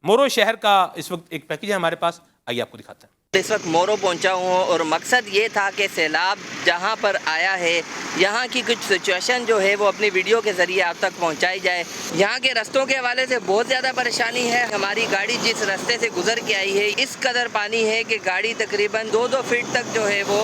मोरो शहर का इस वक्त एक पैकेज है हमारे पास, आइए आपको दिखाते हैं। इस वक्त मोरो पहुंचा हूँ और मकसद ये था कि सैलाब जहाँ पर आया है यहाँ की कुछ सिचुएशन जो है वो अपनी वीडियो के ज़रिए आप तक पहुँचाई जाए। यहाँ के रास्तों के हवाले से बहुत ज़्यादा परेशानी है। हमारी गाड़ी जिस रास्ते से गुजर के आई है इस कदर पानी है कि गाड़ी तकरीबन 2-2 फीट तक जो है वो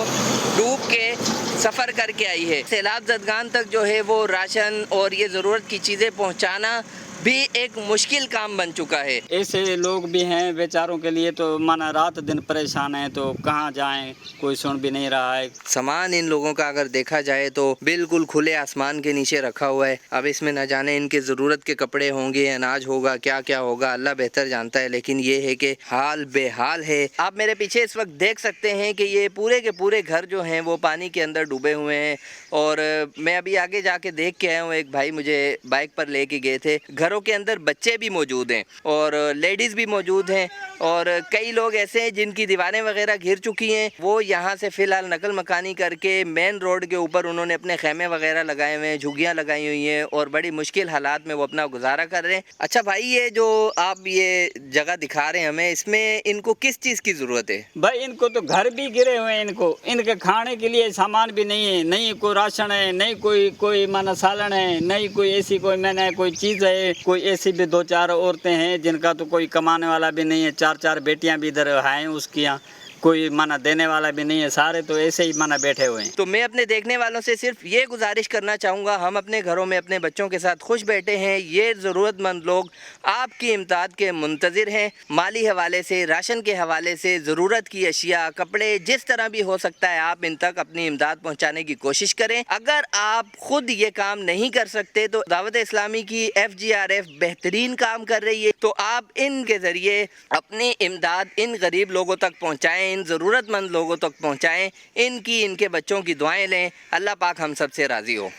डूब के सफ़र करके आई है। सैलाब ज़दगान तक जो है वो राशन और ये ज़रूरत की चीज़ें पहुँचाना भी एक मुश्किल काम बन चुका है। ऐसे लोग भी हैं बेचारों के लिए तो माना रात दिन परेशान हैं, तो कहाँ जाएं, कोई सुन भी नहीं रहा है। सामान इन लोगों का अगर देखा जाए तो बिल्कुल खुले आसमान के नीचे रखा हुआ है। अब इसमें न जाने इनके ज़रूरत के कपड़े होंगे, अनाज होगा, क्या क्या होगा अल्लाह बेहतर जानता है, लेकिन ये है कि हाल बेहाल है। आप मेरे पीछे इस वक्त देख सकते हैं कि ये पूरे के पूरे घर जो हैं वो पानी के अंदर डूबे हुए हैं। और मैं अभी आगे जाके देख के आया हूँ, एक भाई मुझे बाइक पर लेके गए थे। घरों के अंदर बच्चे भी मौजूद हैं और लेडीज़ भी मौजूद हैं और कई लोग ऐसे हैं जिनकी दीवारें वगैरह घिर चुकी हैं। वो यहाँ से फ़िलहाल नकल मकानी करके मेन रोड के ऊपर उन्होंने अपने खैमे वगैरह लगाए हुए हैं, झुग्गियाँ लगाई हुई हैं और बड़ी मुश्किल हालात में वो अपना गुजारा कर रहे हैं। अच्छा भाई, ये जो आप ये जगह दिखा रहे हैं हमें, इसमें इनको किस चीज़ की ज़रूरत है? भाई इनको तो घर भी गिरे हुए हैं, इनके खाने के लिए सामान भी नहीं है, नहीं कोई राशन है, नहीं कोई माना सालन है, नहीं कोई ऐसी कोई मैंने कोई चीज़ है। कोई ऐसी भी 2-4 औरतें हैं जिनका तो कोई कमाने वाला भी नहीं है, 4-4 बेटियां भी इधर हैं उसकी यहाँ, कोई माना देने वाला भी नहीं है, सारे तो ऐसे ही माना बैठे हुए हैं। तो मैं अपने देखने वालों से सिर्फ ये गुजारिश करना चाहूँगा, हम अपने घरों में अपने बच्चों के साथ खुश बैठे हैं। ये ज़रूरतमंद लोग आपकी इमदाद के मुंतज़िर हैं। माली हवाले से, राशन के हवाले से, ज़रूरत की अशिया, कपड़े, जिस तरह भी हो सकता है आप इन तक अपनी इमदाद पहुँचाने की कोशिश करें। अगर आप खुद ये काम नहीं कर सकते तो दावत इस्लामी की FGRF बेहतरीन काम कर रही है, तो आप इनके ज़रिए अपनी इमदाद इन गरीब लोगों तक पहुँचाएँ, इन ज़रूरतमंद लोगों तक पहुँचाएँ, इनके बच्चों की दुआएं लें। अल्लाह पाक हम सब से राज़ी हो।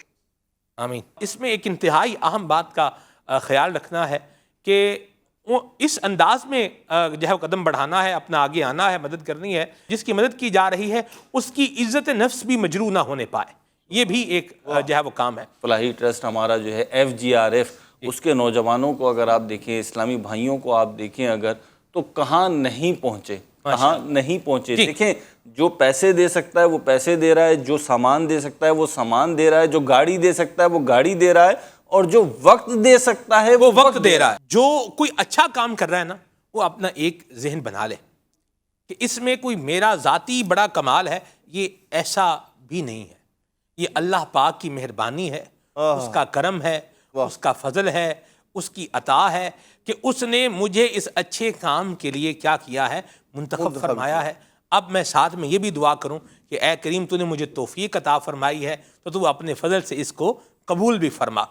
आमीन। इसमें एक इंतहाई अहम बात का ख्याल रखना है कि वो इस अंदाज में जो है वो कदम बढ़ाना है, अपना आगे आना है, मदद करनी है। जिसकी मदद की जा रही है उसकी इज़्ज़त नफ्स भी मजरू ना होने पाए, ये भी एक जो है वो काम है। फलाही ट्रस्ट हमारा जो है FGRF, उसके नौजवानों को अगर आप देखें, इस्लामी भाइयों को आप देखें अगर, तो कहाँ नहीं पहुँचे, कहाँ नहीं पहुँचे। देखें, जो पैसे दे सकता है वो पैसे दे रहा है, जो सामान दे सकता है वो सामान दे रहा है, जो गाड़ी दे सकता है वो गाड़ी दे रहा है, और जो वक्त दे सकता है वो वक्त दे रहा है। जो कोई अच्छा काम कर रहा है ना, वो अपना एक जहन बना ले कि इसमें कोई मेरा ज़ाती बड़ा कमाल है, ये ऐसा भी नहीं है। ये अल्लाह पाक की मेहरबानी है, उसका करम है, उसका फजल है, उसकी अता है कि उसने मुझे इस अच्छे काम के लिए क्या किया है, मुंतखब फरमाया है। अब मैं साथ में ये भी दुआ करूं कि ऐ करीम तूने मुझे तौफीक अता फरमाई है, तो तू अपने फजल से इसको कबूल भी फरमा।